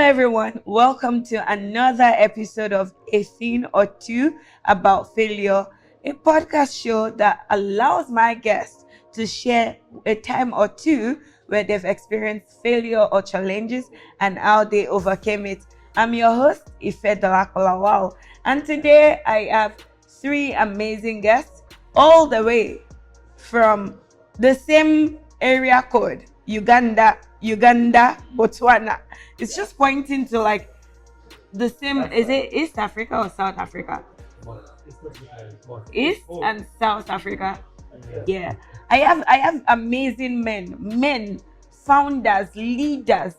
everyone. Welcome to another episode of A Thing or Two About Failure, a podcast show that allows my guests to share a time or two where they've experienced failure or challenges and how they overcame it. I'm your host, Ife Dalakolawal, and today I have three amazing guests all the way from the same area code, Uganda, Botswana. It's just pointing to like the same. Is it East Africa or South Africa? East and South Africa. Yeah. I have amazing men, founders, leaders,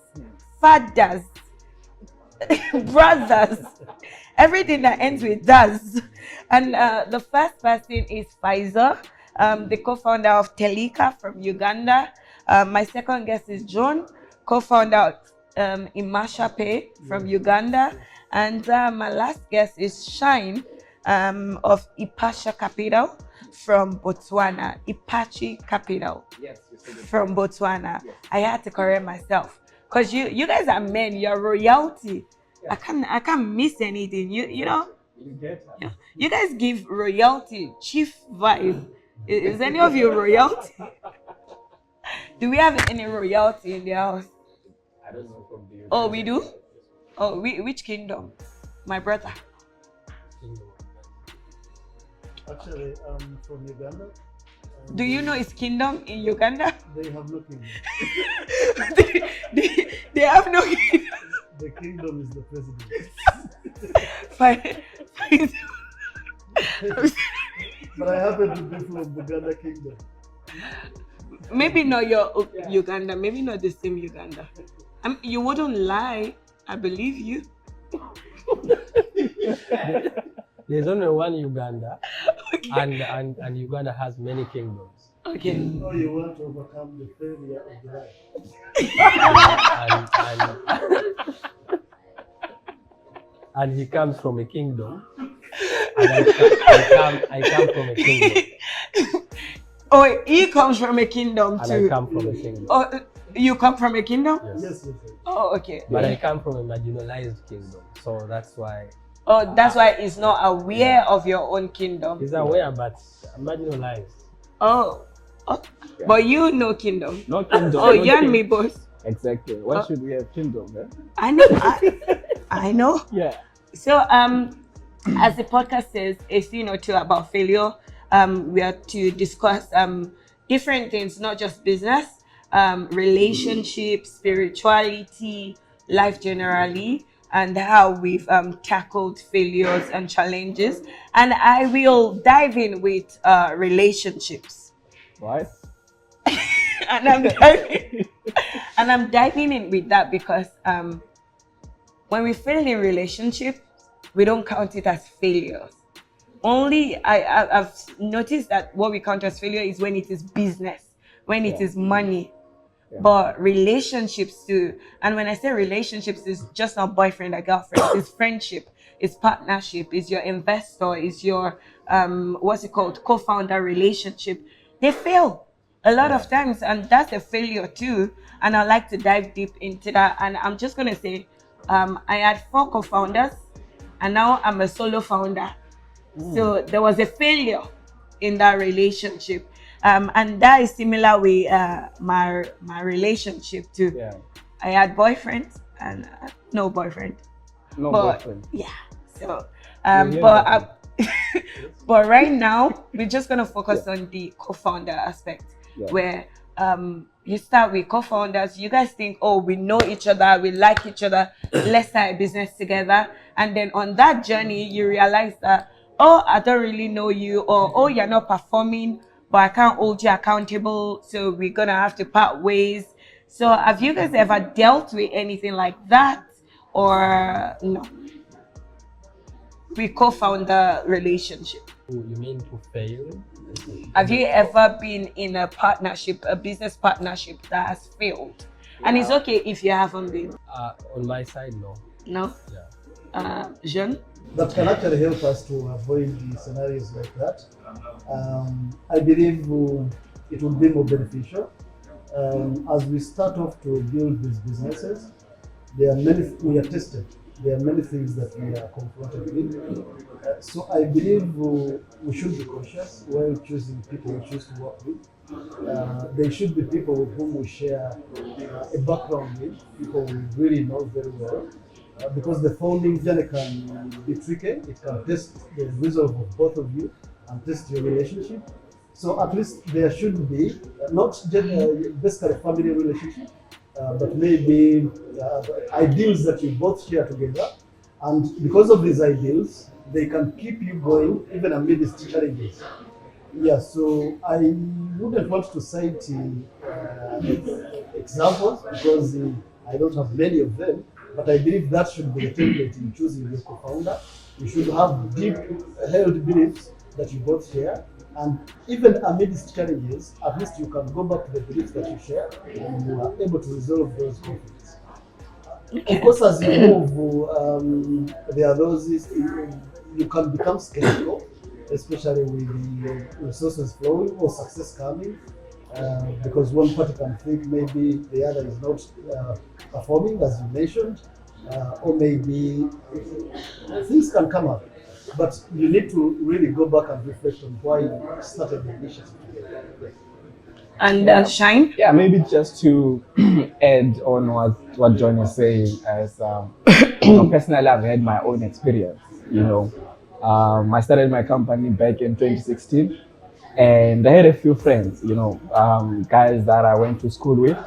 fathers, brothers, everything that ends with does. And the first person is Pfizer, the co-founder of Telika from Uganda. My second guest is John, co-founder of Imasha Pay from Uganda. And my last guest is Shine of Ipasha Capital from Botswana. Ipachi Capital from Botswana. Yes. I had to correct myself because you guys are men. You're royalty. Yeah. I can't miss anything. You know. You guys give royalty, chief vibe. Is any of you royalty? Do we have any royalty in the house? I don't know from the. Oh, we do. Oh, which kingdom? My brother. Actually, I'm from Uganda. Do you know his kingdom in Uganda? They have no kingdom. they have no kingdom. The kingdom is the president. Fine. But I happen to be from Uganda kingdom. Maybe not your Uganda. Maybe not the same Uganda. You wouldn't lie. I believe you. There's only one Uganda, Okay. and Uganda has many kingdoms. Okay. No, you want to overcome the failure of the life. And he comes from a kingdom, and I come from a kingdom, Oh, he comes from a kingdom and too. I come from a kingdom. Oh, you come from a kingdom? Yes. Yes. Oh, okay. But I come from a marginalized kingdom, so that's why Oh, that's why he's not aware of your own kingdom. he's aware, but marginalized. Oh. But you know kingdom. No kingdom. Oh, no you and king- me both. Exactly. Why should we have kingdom, eh? I know. I know. Yeah. So, as the podcast says, a thing or two about failure, we are to discuss different things, not just business, relationships, spirituality, life generally, and how we've tackled failures and challenges. And I will dive in with relationships. Why? And I'm diving in with that because when we fail in relationships, we don't count it as failures. Only I've noticed that what we count as failure is when it is business, when it is money. Yeah. But relationships too. And when I say relationships, it's just not boyfriend or girlfriend. It's friendship, it's partnership, it's your investor, it's your co-founder relationship. They fail a lot of times, and that's a failure too. And I'd like to dive deep into that. And I'm just gonna say, I had 4 co-founders, and now I'm a solo founder. So there was a failure in that relationship. And that is similar with my relationship too. Yeah. I had boyfriends and no boyfriend. No But- boyfriend. Yeah. So, Yeah. but right now we're just gonna focus on the co-founder aspect, Yeah. where you start with co-founders. You guys think, oh, we know each other, we like each other, let's start a business together. And then on that journey, you realize that, oh, I don't really know you, or oh, you're not performing, but I can't hold you accountable, so we're gonna have to part ways. So have you guys ever dealt with anything like that, or no? We co-founder relationship. You mean to fail? Have you ever been in a partnership, a business partnership that has failed? And it's okay if you haven't been. On my side, no. No? Yeah. Jean? That can actually help us to avoid the scenarios like that. I believe it will be more beneficial as we start off to build these businesses. there are many, we are tested. There are many things that we are confronted with. So I believe we should be cautious while choosing people we choose to work with. They should be people with whom we share a background with, people we really know very well. Because the founding journey can be tricky, it can test the resolve of both of you and test your relationship. So at least there should be not just basically a family relationship, but maybe ideals that you both share together. And because of these ideals, they can keep you going even amidst challenges. Yeah, so I wouldn't want to cite examples because I don't have many of them, but I believe that should be the template in choosing your co-founder. You should have deep held beliefs that you both share, and even amidst challenges, at least you can go back to the beliefs that you share and you are able to resolve those conflicts. Of course, as you move, there are those you can become skeptical, especially with the resources flowing or success coming, because one party can think maybe the other is not performing as you mentioned, or maybe things can come up. But you need to really go back and reflect on why you started the initiative together. And Yeah. Shine? Yeah, maybe just to add on what John is saying, as personally, I've had my own experience. I started my company back in 2016, and I had a few friends. Guys that I went to school with,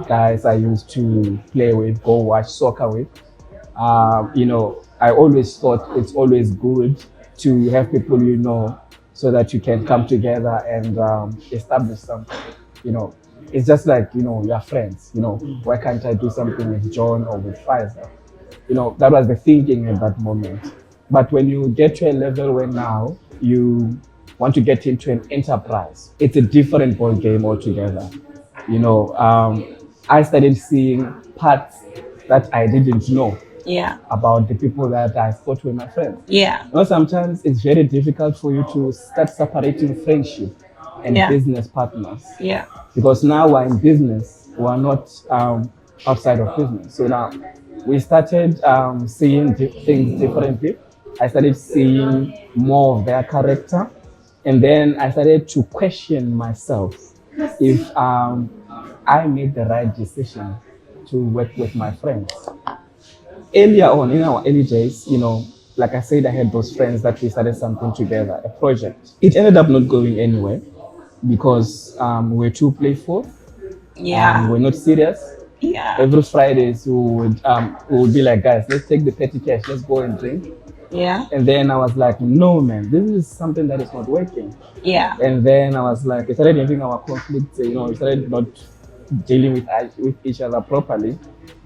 guys I used to play with, go watch soccer with. I always thought it's always good to have people so that you can come together and establish something. You know, it's just like you're friends. Why can't I do something with John or with Pfizer? That was the thinking at that moment. But when you get to a level where now you want to get into an enterprise, it's a different ball game altogether. I started seeing parts that I didn't know Yeah. about the people that I thought were my friends. Yeah. Sometimes it's very difficult for you to start separating friendship and Yeah. business partners. Yeah. Because now we're in business, we're not outside of business. So now we started seeing things differently. I started seeing more of their character. And then I started to question myself if I made the right decision to work with my friends. Earlier on, in our early days, like I said, I had those friends that we started something together, a project. It ended up not going anywhere because we were too playful. Yeah. We're not serious. Yeah. Every Fridays we would be like, guys, let's take the petty cash, let's go and drink. Yeah. And then I was like, no man, this is something that is not working. Yeah. And then I was like, we started having our conflicts, we started not dealing with each other properly.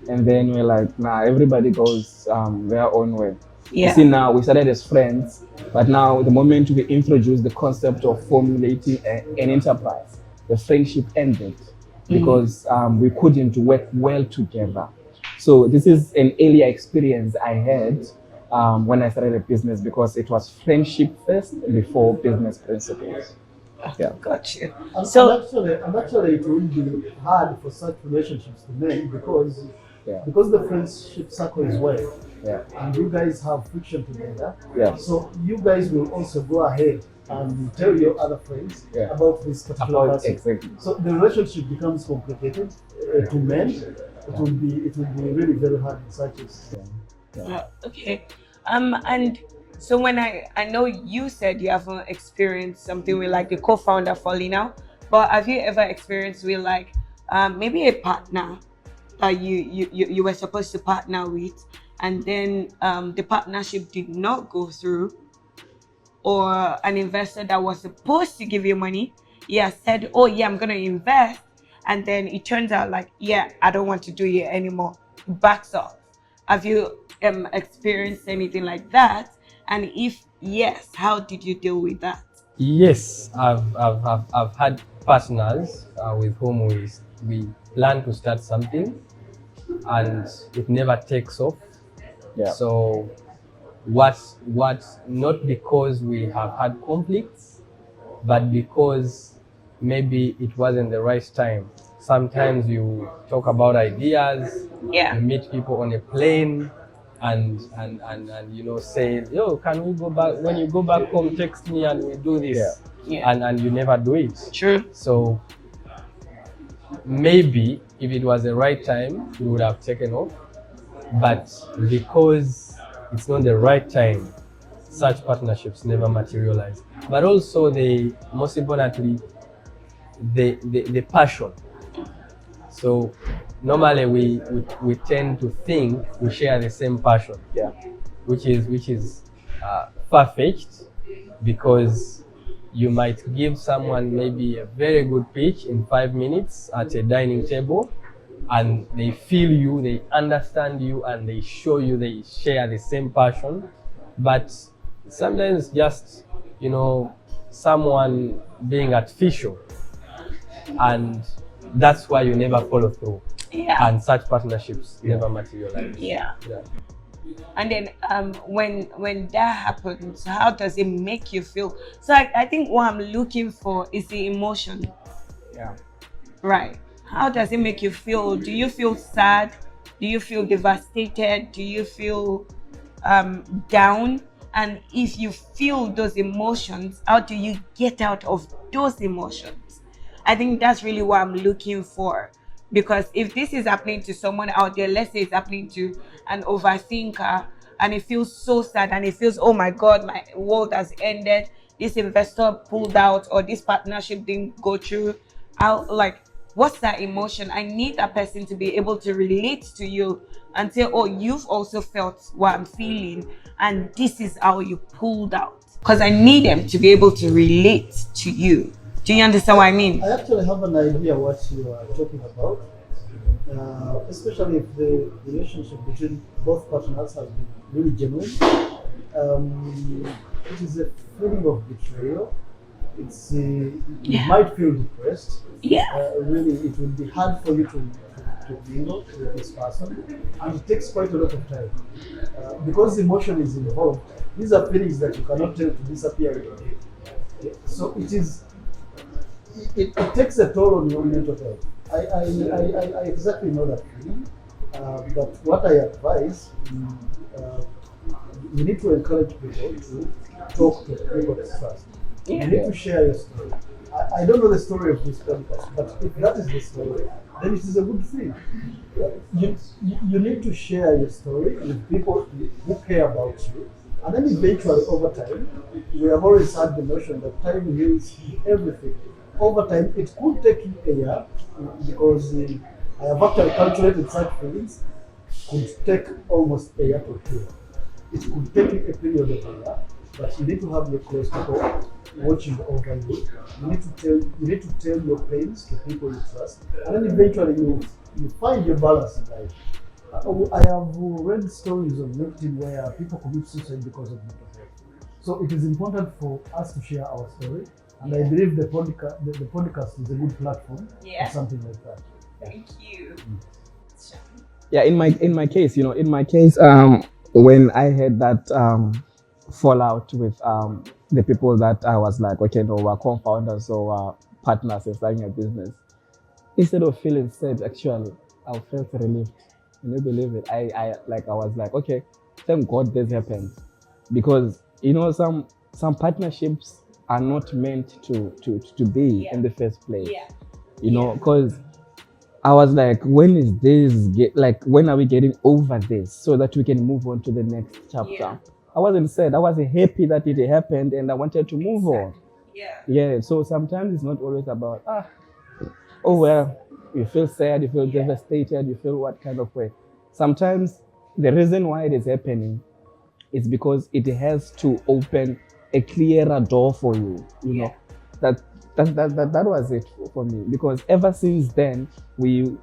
And then we're like, nah, everybody goes their own way. Yeah. You see, now we started as friends, but now the moment we introduced the concept of formulating an enterprise, the friendship ended because we couldn't work well together. So this is an earlier experience I had when I started a business, because it was friendship first before business principles. Yeah. Got you. And, So- and actually, it would be hard for such relationships to mend because Yeah. the friendship circle is wide, Yeah. and you guys have friction together. Yeah. So you guys will also go ahead and tell your other friends Yeah. about this particular person. Exactly. So the relationship becomes complicated to mend. It will be really very hard in such cases. Okay. And so when I know you said you haven't experienced something with like a co-founder falling out, but have you ever experienced with like maybe a partner that you were supposed to partner with, and then the partnership did not go through, or an investor that was supposed to give you money, said, oh yeah, I'm gonna invest, and then it turns out like, yeah, I don't want to do it anymore, backs off. Have you experienced anything like that? And if yes, how did you deal with that? Yes, I've had partners with whom we plan to start something and it never takes off. Yeah. So what not because we have had conflicts, but because maybe it wasn't the right time. sometimes you talk about ideas, Yeah. you meet people on a plane, and you know, say, yo, can we go back? When you go back home, text me and we do this. Yeah. And you never do it. True. So maybe if it was the right time, we would have taken off. But because it's not the right time, such partnerships never materialize. But also, most importantly, the passion. So normally we tend to think we share the same passion, Yeah. which is far-fetched, because you might give someone maybe a very good pitch in 5 minutes at a dining table, and they feel you, they understand you, and they show you they share the same passion. But sometimes just, you know, someone being artificial, and that's why you never follow through, Yeah. and such partnerships never materialize. Yeah. Yeah. And then when that happens, how does it make you feel? So I think what I'm looking for is the emotion. Yeah. Right. How does it make you feel? Do you feel sad? Do you feel devastated? Do you feel down? And if you feel those emotions, how do you get out of those emotions? I think that's really what I'm looking for. Because if this is happening to someone out there, let's say it's happening to an overthinker, and it feels so sad, and it feels, oh my God, my world has ended, this investor pulled out, or this partnership didn't go through, I'll like, what's that emotion? I need that person to be able to relate to you and say, oh, you've also felt what I'm feeling, and this is how you pulled out. Because I need them to be able to relate to you. Do you understand what I mean? I actually have an idea what you are talking about, especially if the relationship between both partners has been really genuine. It is a feeling of betrayal. You might feel depressed. Yeah. Really, it will be hard for you to mingle with this person, and it takes quite a lot of time because emotion is involved. These are feelings that you cannot tell to disappear in a day. So it takes a toll on your mental health. I exactly know that feeling, but what I advise, you need to encourage people to talk to people they trust. You need to share your story. I don't know the story of this podcast, but if that is the story, then it is a good thing. You need to share your story with people who care about you. And then eventually, over time, we have always had the notion that time heals everything. Over time, it could take you a year, because I have actually calculated such things could take almost a year to heal. It could take you a period of a year, but you need to have your close people watching over you. You need to tell your pains to people you trust, and then eventually you find your balance in life. I have read stories on LinkedIn where people commit suicide because of mental health. So it is important for us to share our story, and I believe the podcast is a good platform for something like that. Thank you. Yeah, in my case, when I had that fallout with the people that I was like, okay, no, we're co-founders or partners in starting a business, instead of feeling sad, actually, I felt relieved. Can you believe it? I was like, okay, thank God this happened, because some partnerships are not meant to be in the first place. Because I was like, when are we getting over this so that we can move on to the next chapter? I wasn't sad. I was happy that it happened, and I wanted to move on. Yeah. So sometimes it's not always about oh well, you feel sad, you feel devastated, you feel what kind of way. Sometimes the reason why it is happening is because it has to open a clearer door for you. That was it for me, because ever since then we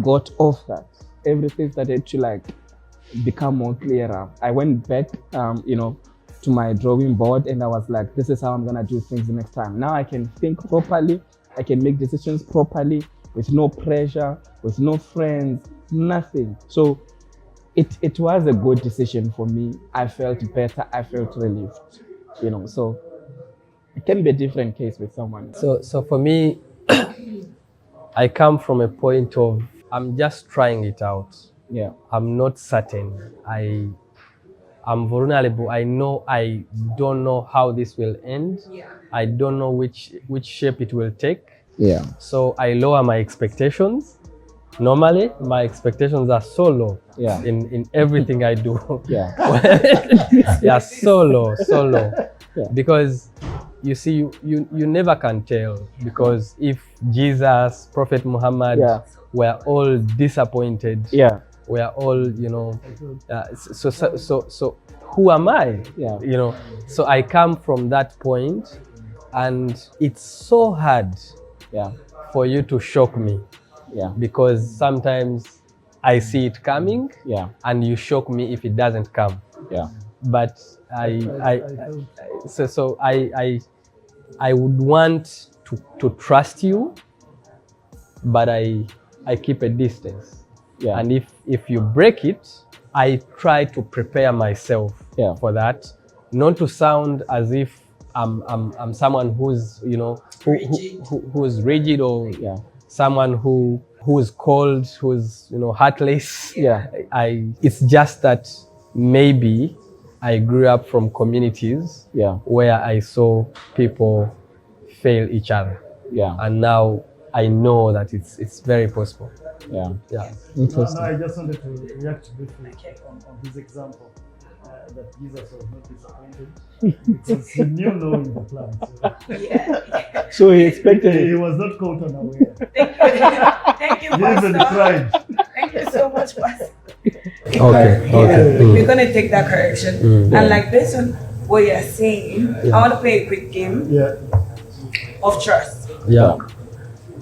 got off that. Everything started to become more clearer. I went back to my drawing board, and I was like, this is how I'm gonna do things the next time. Now I can think properly, I can make decisions properly, with no pressure, with no friends, nothing. So it was a good decision for me. I felt better, I felt relieved. So it can be a different case with someone. So for me, I come from a point of I'm just trying it out. Yeah. I'm not certain. I'm vulnerable. I know I don't know how this will end. Yeah. I don't know which shape it will take. Yeah. So I lower my expectations. Normally, my expectations are so low Yeah. in everything I do. Yeah. Yeah, so low. Yeah. Because you see, you never can tell. Because if Jesus, Prophet Muhammad Yeah. were all disappointed, Yeah. we are all, so who am I? Yeah. So I come from that point, and it's so hard Yeah. for you to shock me, Yeah. because sometimes I see it coming, Yeah. and you shock me if it doesn't come. Yeah. But I would want to trust you, but I keep a distance. Yeah. And if you break it, I try to prepare myself Yeah. for that, not to sound as if I'm someone who's who's rigid, or Yeah. someone who's cold, who's heartless. Yeah. It's just that maybe I grew up from communities Yeah. where I saw people fail each other, Yeah. and now I know that it's very possible. Yeah. Yeah. No, Interesting. I just wanted to react briefly on this example that Jesus was not disappointed because he knew knowing the plan. So Yeah. So he expected he it. was not caught unaware. Thank you, He even Pastor. cried. Thank you so much, Pastor. Okay. We're gonna take that correction. And like based on what you're saying, I want to play a quick game Yeah. of trust. Yeah.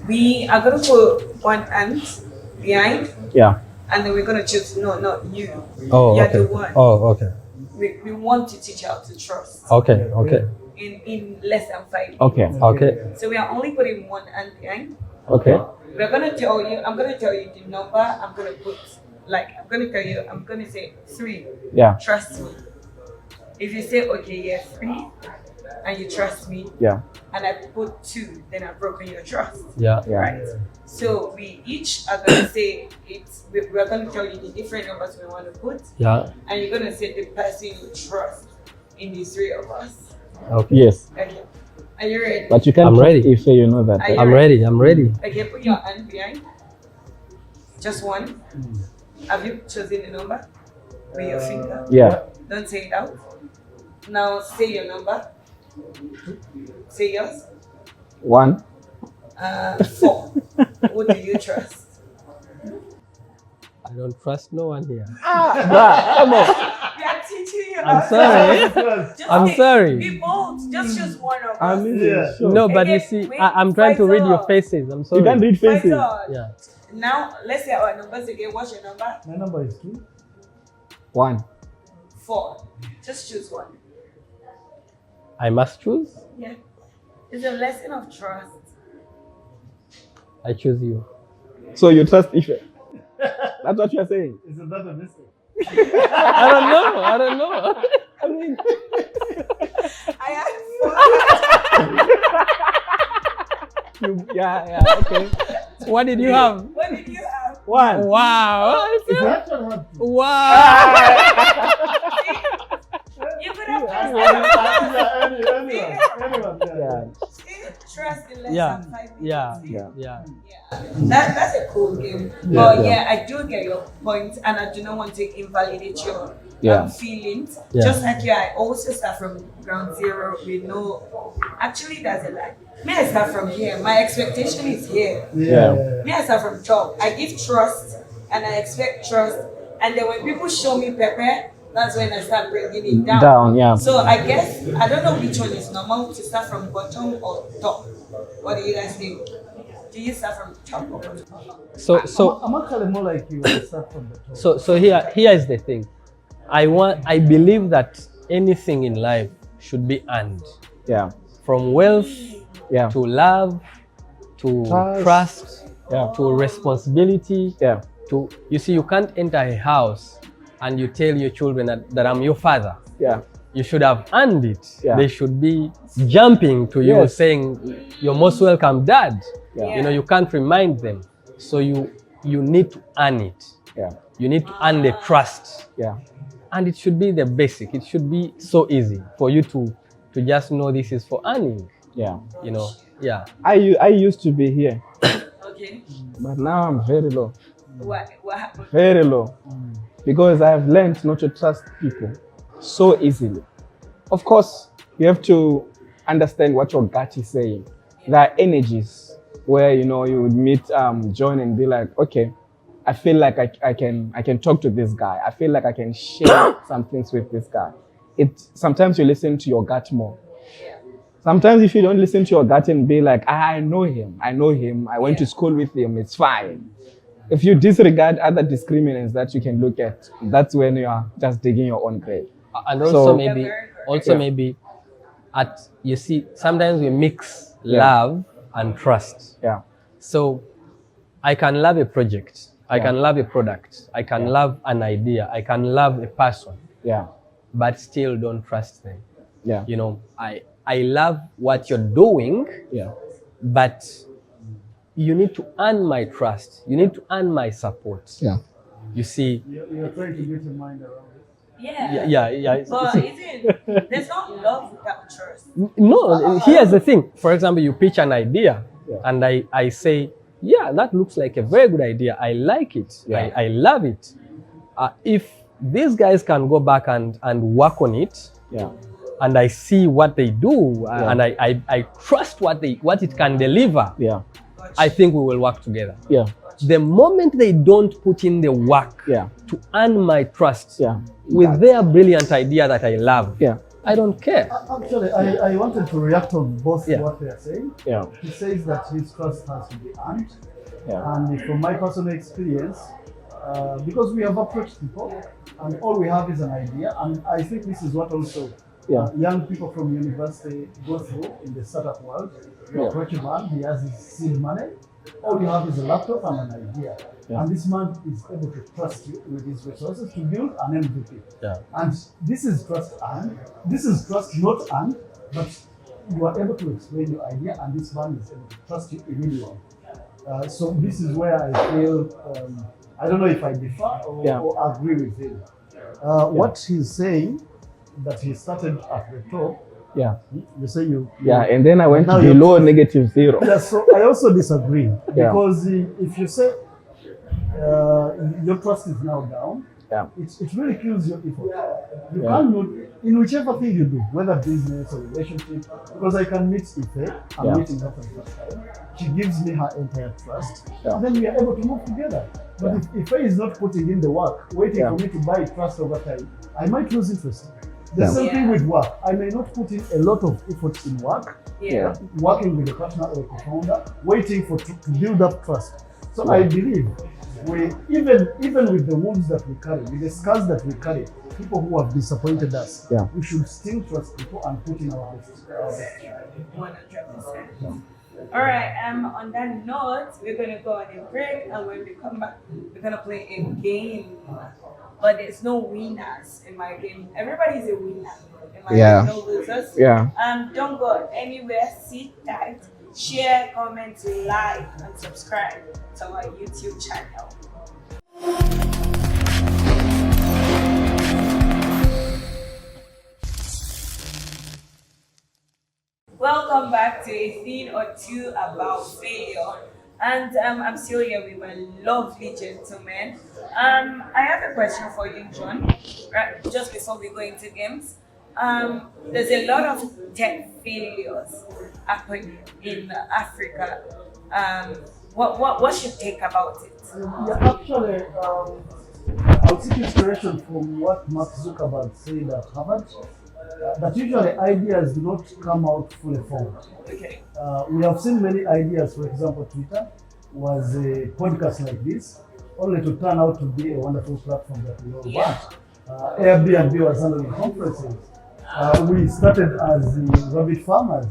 We are gonna put one ant behind, Yeah. and then we're gonna choose. No, not you. Oh, You're okay. the one. Oh, okay. We want to teach you how to trust Okay. in less than 5 minutes. Okay. Okay. So we are only putting one ant behind. Okay. We're gonna tell you. I'm gonna tell you the number. I'm gonna tell you. I'm gonna say 3. Yeah. Trust me. If you say okay, yeah, 3, and you trust me, Yeah. and I put 2, then I've broken your trust. Yeah. Yeah. Right. So we each are gonna say it's. We're gonna tell you the different numbers we want to put, Yeah. and you're gonna say the person you trust in the 3 of us. Okay. Yes. Okay. Are you ready? But you can't I'm trust ready. if you know that. Are you I'm ready. I'm ready. Okay, put your hand behind. Just one. Have you chosen the number with your finger? Yeah. Don't say it out. Now say your number. Say yours. 1. 4. Who do you trust? I don't trust no one here. Come on. We are teaching you. I'm sorry. Just I'm say- sorry. Be bold. Just choose one of I us. mean, Yeah. sure. No, but you Okay, see, wait, I'm trying to read your Faisal. faces. I'm sorry. You can't read faces. Faisal. Yeah. Now let's say our numbers again. What's your number? My number is 2. 1. 4. Just choose one. I must choose. Yeah. It's a lesson of trust. I choose you. So you trust Ife. That's what you're saying. Isn't that a mistake? I don't know. I mean, I yeah, okay. What did you have? What did you have? 1. Wow. It's actually hard to. Wow. You could have trusted. Anyone. Yeah. Trust in less Yeah. than 5 minutes. Yeah. Yeah. Yeah. That's a cool game. Yeah. But yeah, I do get your point, and I do not want to invalidate your Yeah. feelings. Yeah. Just like you, I also start from ground zero with no. Actually, that's a lie. Me, I start from here. My expectation is here. Yeah. Me, I start from top. I give trust, and I expect trust, and then when people show me pepper, that's when I start bringing it down. Down, yeah. So I guess I don't know which one is normal, to start from bottom or top. What do you guys think? Do you start from top or bottom? So I'm actually more like you. I start from the top. so here is the thing. I believe that anything in life should be earned. Yeah. From wealth Yeah. to love to trust Yeah. to responsibility. Yeah. You see, you can't enter a house and you tell your children that I'm your father. Yeah. you should have earned it. Yeah. They should be jumping to you, Yes. saying, "You're most welcome, Dad." Yeah. You know, you can't remind them. So you need to earn it. Yeah. You need to earn the trust. Yeah. And it should be the basic. It should be so easy for you to just know this is for earning. Yeah. You know, yeah. I used to be here, Okay. but now I'm very low. What happened? Very low. Because I've learned not to trust people so easily. Of course, you have to understand what your gut is saying. There are energies where, you know, you would meet John and be like, okay, I feel like I can talk to this guy. I feel like I can share some things with this guy. Sometimes you listen to your gut more. Sometimes if you don't listen to your gut and be like, I know him, I went to school with him, it's fine. If you disregard other discriminants that you can look at, that's when you are just digging your own grave. And also Yeah. maybe you see, sometimes we mix love and trust. Yeah. So I can love a project, I Yeah. can love a product, I can love an idea, I can love a person, Yeah. but still don't trust them. Yeah. You know, I love what you're doing, Yeah. but you need to earn my trust. You need to earn my support. Yeah. You see, You're trying to get your mind around it. Yeah. But See, there's not love without trust. no, here's the thing. For example, you pitch an idea, Yeah. and I say, yeah, that looks like a very good idea. I like it. Yeah. I love it. If these guys can go back and work on it, Yeah. and I see what they do, Yeah. and I trust what it can deliver, Yeah. I think we will work together. Yeah. The moment they don't put in the work Yeah. to earn my trust Yeah. with their brilliant idea that I love, Yeah. I don't care. Actually, I wanted to react on both Yeah. what they are saying. Yeah. He says that his trust has to be earned. Yeah. And from my personal experience, because we have approached people and all we have is an idea, and I think this is what also young people from university go through in the startup world. You approach a man, he has his seed money, all you have is a laptop and an idea. Yeah. And this man is able to trust you with his resources to build an MVP. Yeah. And this is trust earned. This is trust not earned, but you are able to explain your idea, and this man is able to trust you immediately. So this is where I feel, I don't know if I differ or agree with him. What he's saying, that he started at the top, Yeah. you say you... Yeah. And then I went Now below -0. Yeah, so I also disagree, Yeah. because if you say your trust is now down, Yeah. it really kills your effort. You Yeah. can't know, in whichever thing you do, whether business or relationship, because I can meet Ife, I'm Yeah. meeting her for the first time. She gives me her entire trust, Yeah. and then we are able to move together. But if Ife is not putting in the work, waiting Yeah. for me to buy trust over time, I might lose interest. The Yeah. same thing with work. I may not put in a lot of effort in work, Yeah. working with a partner or a co-founder, waiting to build up trust. So I believe we even with the wounds that we carry, with the scars that we carry, people who have disappointed us, Yeah. we should still trust people and put in our best. 100%. All right. On that note, we're gonna go on a break, and when we come back, we're gonna play a game. But there's no winners in my game. Everybody's a winner. In my Yeah. game, no losers. Yeah. Don't go anywhere. Sit tight. Share, comment, like, and subscribe to our YouTube channel. Welcome back to a thing or two about failure. And I'm still here with my lovely gentleman. I have a question for you, John. Right, just before we go into games. There's a lot of tech failures happening in Africa. What's your take about it? Yeah, actually, I'll take inspiration from what Mark Zuckerberg said at Harvard. That usually ideas do not come out fully formed. Okay. We have seen many ideas. For example, Twitter was a podcast like this, only to turn out to be a wonderful platform that we all want. Airbnb was handling conferences. We started as the rabbit farmers,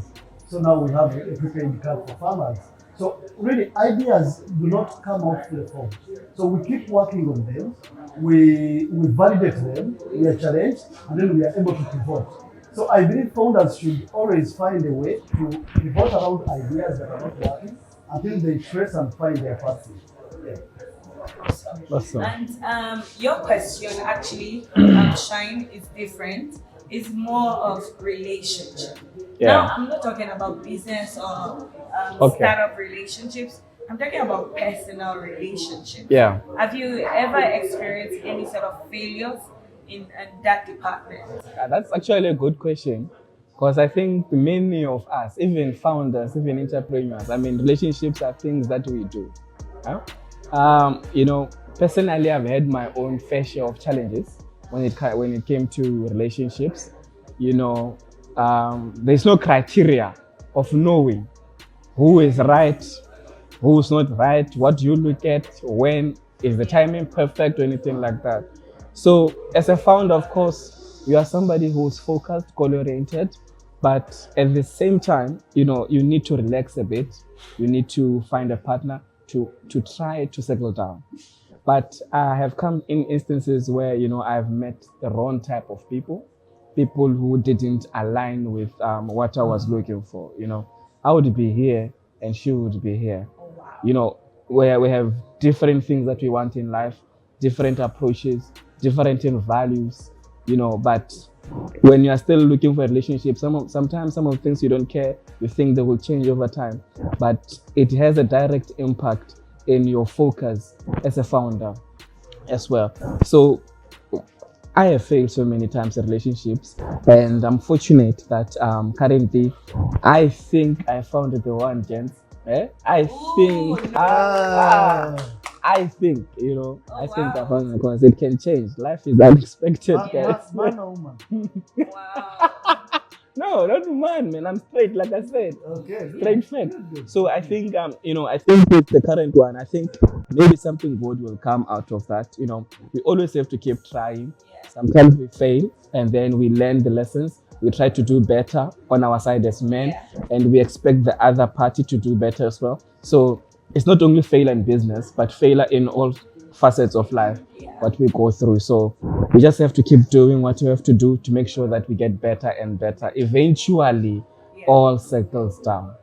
so now we have a prepaid card for farmers. So really, ideas do not come off the phone. So we keep working on them, we validate them, we are challenged, and then we are able to pivot. So I believe founders should always find a way to pivot around ideas that are not working until they trace and find their path. Yeah. Awesome. And your question actually, Shine, is different. It's more of relationship. Yeah. Now, I'm not talking about business or Okay. startup relationships. I'm talking about personal relationships. Yeah. Have you ever experienced any sort of failures in that department? That's actually a good question, because I think many of us, even founders, even entrepreneurs, I mean, relationships are things that we do. Huh? You know, personally, I've had my own fair share of challenges when it came to relationships. You know, there's no criteria of knowing who is right, who's not right, what you look at, when is the timing perfect or anything like that. So as a founder, of course, you are somebody who's focused, goal-oriented, but at the same time, you know, you need to relax a bit. You need to find a partner to try to settle down. But I have come in instances where, you know, I've met the wrong type of people who didn't align with what I was looking for. You know, I would be here and she would be here. You know, where we have different things that we want in life, different approaches, different values, you know, but when you are still looking for a relationship, sometimes some of the things you don't care, you think they will change over time, but it has a direct impact in your focus as a founder as well. So I have failed so many times in relationships, and I'm fortunate that currently I think I found the one, gents. I think, I think, you know, Oh, I think I wow. found it, because it can change. Life is unexpected, guys. Man or woman? Wow. No, not man. I'm straight, like I said. Okay. Straight fact. So I think, you know, I think with the current one, I think maybe something good will come out of that. You know, we always have to keep trying. Sometimes we fail, and then we learn the lessons. We try to do better on our side as men, and we expect the other party to do better as well. So it's not only failure in business, but failure in all facets of life, what we go through. So we just have to keep doing what we have to do to make sure that we get better and better. Eventually, all settles down.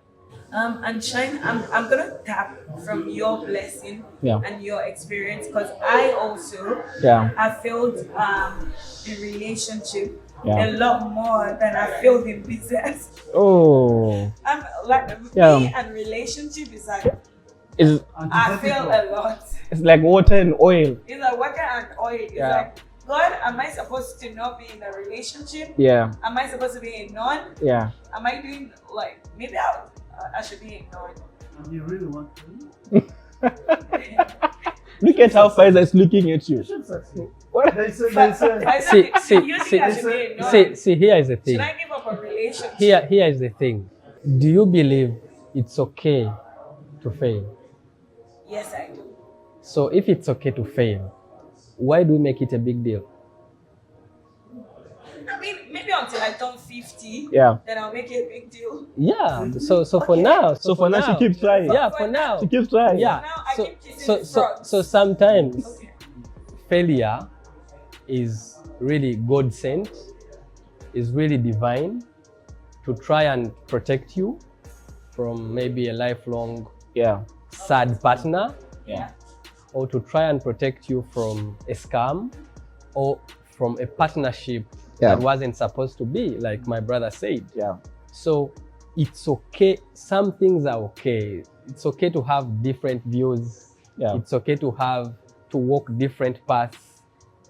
And Shine, I'm gonna tap from your blessing Yeah. and your experience, because I also Yeah. have failed in relationship Yeah. a lot more than I failed in business. Oh, I'm like Yeah. me and relationship is like it's I fail a lot. like water and oil. It's like water and oil. It's Yeah. like, God, am I supposed to not be in a relationship? Yeah. Am I supposed to be a non? Yeah. Am I doing like maybe I should be a non? You really want to? Look at how Faiza is looking at you. You should succeed. What? They say, See, here is the thing. Should I give up a relationship? Here is the thing. Do you believe it's okay to fail? Yes, I do. So if it's okay to fail, why do we make it a big deal? I mean, maybe until I turn 50, Yeah. then I'll make it a big deal. Yeah. So for now. So for now, she keeps trying. Yeah, for now. She keeps trying. Yeah. Now I So keep kissing so sometimes Okay. failure is really God sent, is really divine to try and protect you from maybe a lifelong Yeah. sad partner, Yeah. or to try and protect you from a scam or from a partnership Yeah. that wasn't supposed to be, like my brother said. Yeah. So it's okay. Some things are okay. It's okay to have different views. Yeah. It's okay to walk different paths.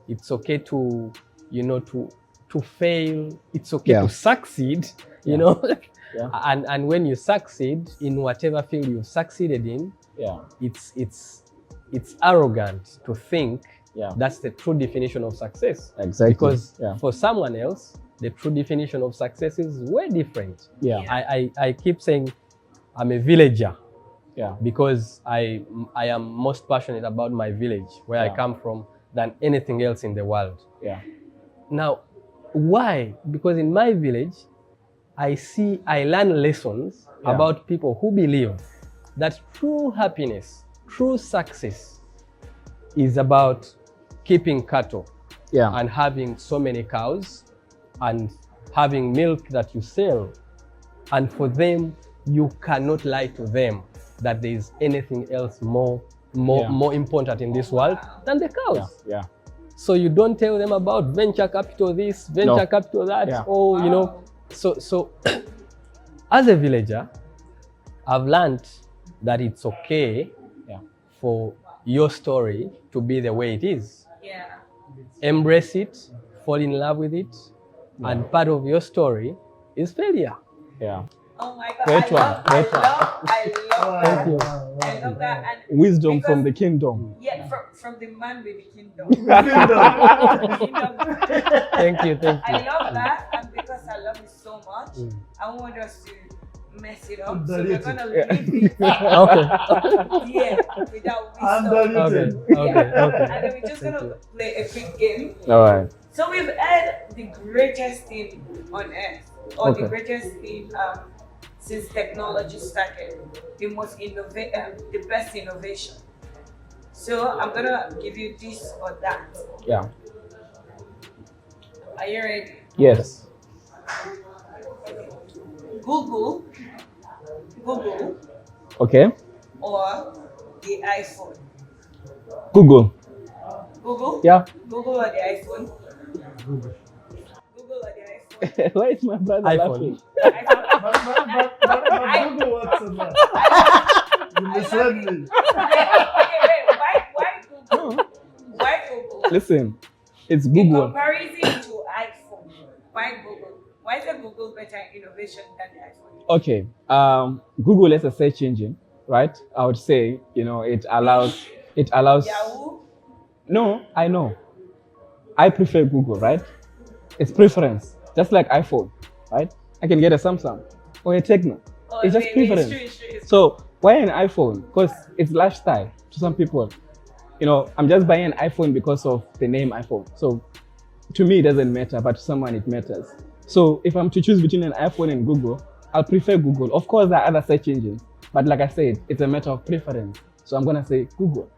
It's okay to, you know, to fail. It's okay Yeah. to succeed, you Yeah. know. Yeah. And when you succeed in whatever field you've succeeded in, Yeah. it's arrogant to think Yeah. that's the true definition of success. Exactly. Because Yeah. for someone else, the true definition of success is way different. Yeah. I keep saying I'm a villager Yeah. because I am most passionate about my village, where I Yeah. come from, than anything else in the world. Yeah. Now, why? Because in my village, I learn lessons Yeah. about people who believe that true happiness, true success is about keeping cattle and having so many cows and having milk that you sell. And for them, you cannot lie to them that there is anything else more important in this world than the cows. So you don't tell them about venture capital this, venture capital that, or you know. So as a villager, I've learned that it's okay for your story to be the way it is. Embrace it, fall in love with it, and part of your story is failure. Oh my God, Great one. I love Thank you. that. I love that. And Wisdom because- from the kingdom. Yeah, from the man with the kingdom. Thank you. I love that, and because I love it so much, I want us to mess it up. So we're gonna leave it without wisdom. Okay. And then we're just gonna play a quick game. All right. So we've had the greatest thing on earth, or the greatest thing since technology started, the most the best innovation. So I'm gonna give you this or that. Yeah. Are you ready? Yes. Google, Okay. or the iPhone? Google. Google? Yeah. Google or the iPhone? Google or the iPhone? Why is my brother laughing? iPhone. Google works on that. You misled me. Wait. Why Google? Why Google? Listen, it's In Google. comparison to iPhone, why Google? Why is the Google better innovation than the iPhone? Okay. Google is a search engine, right? I would say, you know, it allows. Yahoo? No, I know. I prefer Google, right? It's preference, just like iPhone, right? I can get a Samsung or a Techno. Oh, It's just preference. It's true. So why an iPhone? Because it's lifestyle to some people. You know, I'm just buying an iPhone because of the name iPhone. So to me, it doesn't matter, but to someone it matters. So if I'm to choose between an iPhone and Google, I'll prefer Google. Of course, there are other search engines, but like I said, it's a matter of preference. So I'm gonna say Google.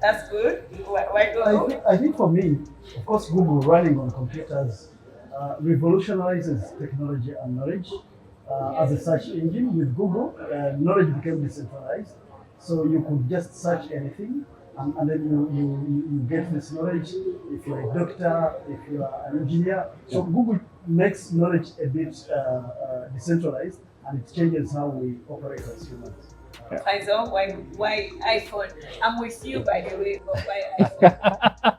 That's good. Why Google? I think for me, of course, Google running on computers revolutionizes technology and knowledge. As a search engine with Google, knowledge became decentralized. So you could just search anything, and then you get this knowledge. If you're a doctor, if you are an engineer, so Google makes knowledge a bit decentralized, and it changes how we operate as humans. So why iPhone? I'm with you, by the way, but why iPhone?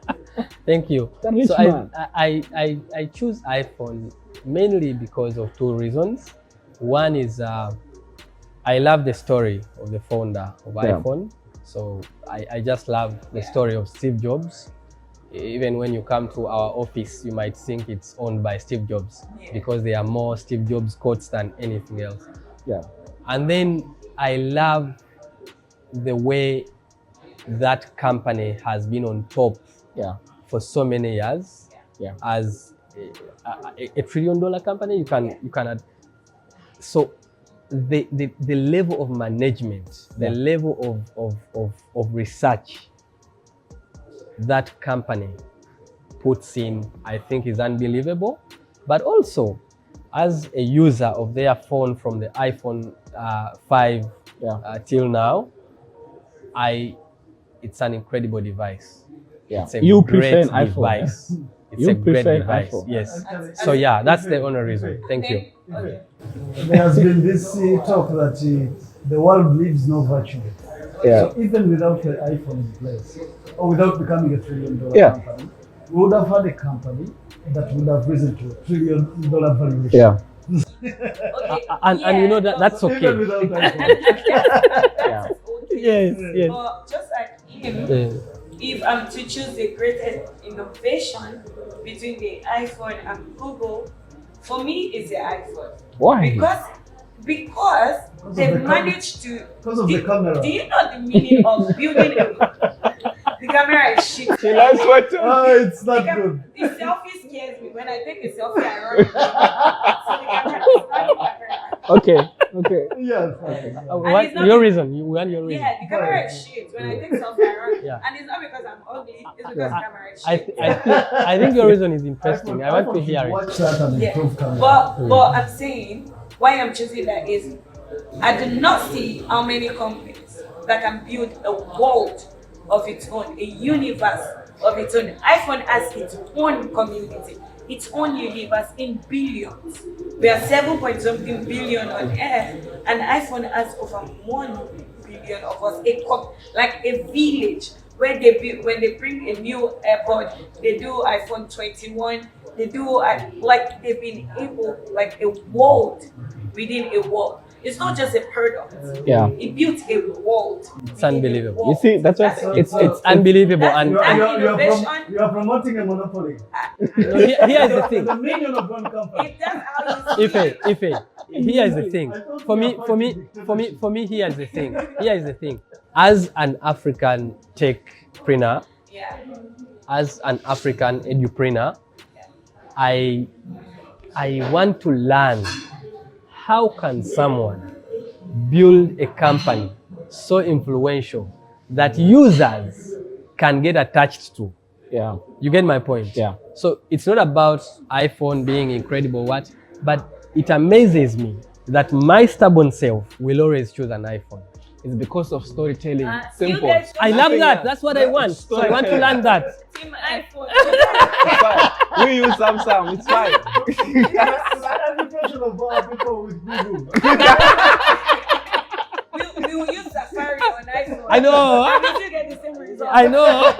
Thank you. Rich So man. I choose iPhone mainly because of two reasons. One is I love the story of the founder of iPhone. So I just love the story of Steve Jobs. Even when you come to our office, you might think it's owned by Steve Jobs because there are more Steve Jobs quotes than anything else. Yeah. And then I love the way that company has been on top for so many years. As a $1 trillion company, you cannot. So the level of management, the level of research that company puts in, I think is unbelievable. But also, as a user of their phone from the iPhone 5 till now, it's an incredible device. It's a You great prefer an iPhone. device. It's You a great prefer an device. iPhone. Yes. So yeah, that's the only reason. Thank you. Okay. There has been this talk that the world lives no virtue. Yeah. So even without the iPhone in place, or without becoming a $1 trillion company, we would have had a company that would have risen to $1 trillion valuation. Yeah. Okay. And you know that's Even okay. without iPhone. That's okay. Yes. But just like him, if I'm to choose the greatest innovation between the iPhone and Google, for me it's the iPhone. Why? Because they've managed to. Because of the camera. Do you know the meaning of building a? camera is shit. She loves photo. Oh, it's not good. The selfie scares me. When I take a selfie, I run. So the camera is not the camera. Okay. Yes. What, it's not your be- reason? You want your reason? Yeah, the camera is shit. When I take selfie, I run. Yeah. And it's not because I'm ugly. It's because the camera is I, shit. I think your reason is interesting. I want to hear it. Watch that and Yeah. improve camera. But I'm saying why I'm choosing that is I do not see how many companies that can build a world of its own, a universe of its own. iPhone has its own community, its own universe in billions. We are 7 point something billion on Earth, and iPhone has over 1 billion of us. Like a village where when they bring a new AirPod, they do iPhone 21. They do like they've been able like a world within a world. It's not just a product. Yeah. It built a world. It's unbelievable. You see, that's why it's Unbelievable. And You are promoting a monopoly. here is the thing. The million of one company. If that's how you see it. Ife, here is the thing. For me, here is the thing. Here is the thing. As an African techpreneur, Yeah. as an African edupreneur, I want to learn how can someone build a company so influential that users can get attached to. yeah. You get my point? Yeah. So it's not about iPhone being incredible, but it amazes me that my stubborn self will always choose an iPhone. It's because of storytelling. You Simple. guys I love that. That's what I want. So I want to learn that. Team iPhone. It's fine. We use Samsung. It's fine. Every person of all people with Google. we will use Safari on iPhone. I know. And we still get the same result. I know.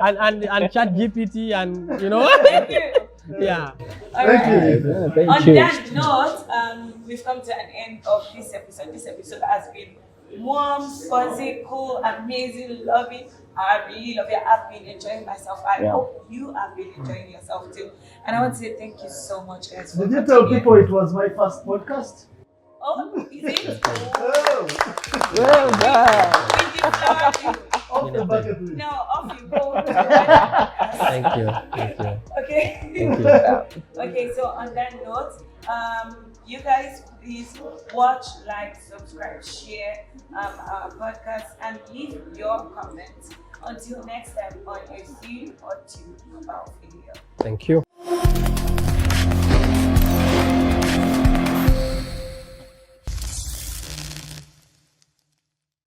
And chat GPT and Thank you. yeah. All Thank right. you. Yeah, thank On you. that note, we've come to an end of this episode. This episode has been warm, fuzzy, cool, amazing, loving. I really love it. I've been enjoying myself. I Yeah. hope you have been enjoying yourself too. And I want to say thank you so much, guys. For Did you coming tell here. people it was my first podcast? Oh, is it? Oh, Well done. We deserve you. off the bucket list. Now off you go. Thank you. Thank you. Okay. Thank you. Okay, so on that note, you guys please watch, like, subscribe, share our podcast, and leave your comments. Until next time on a few or two about video. Thank you.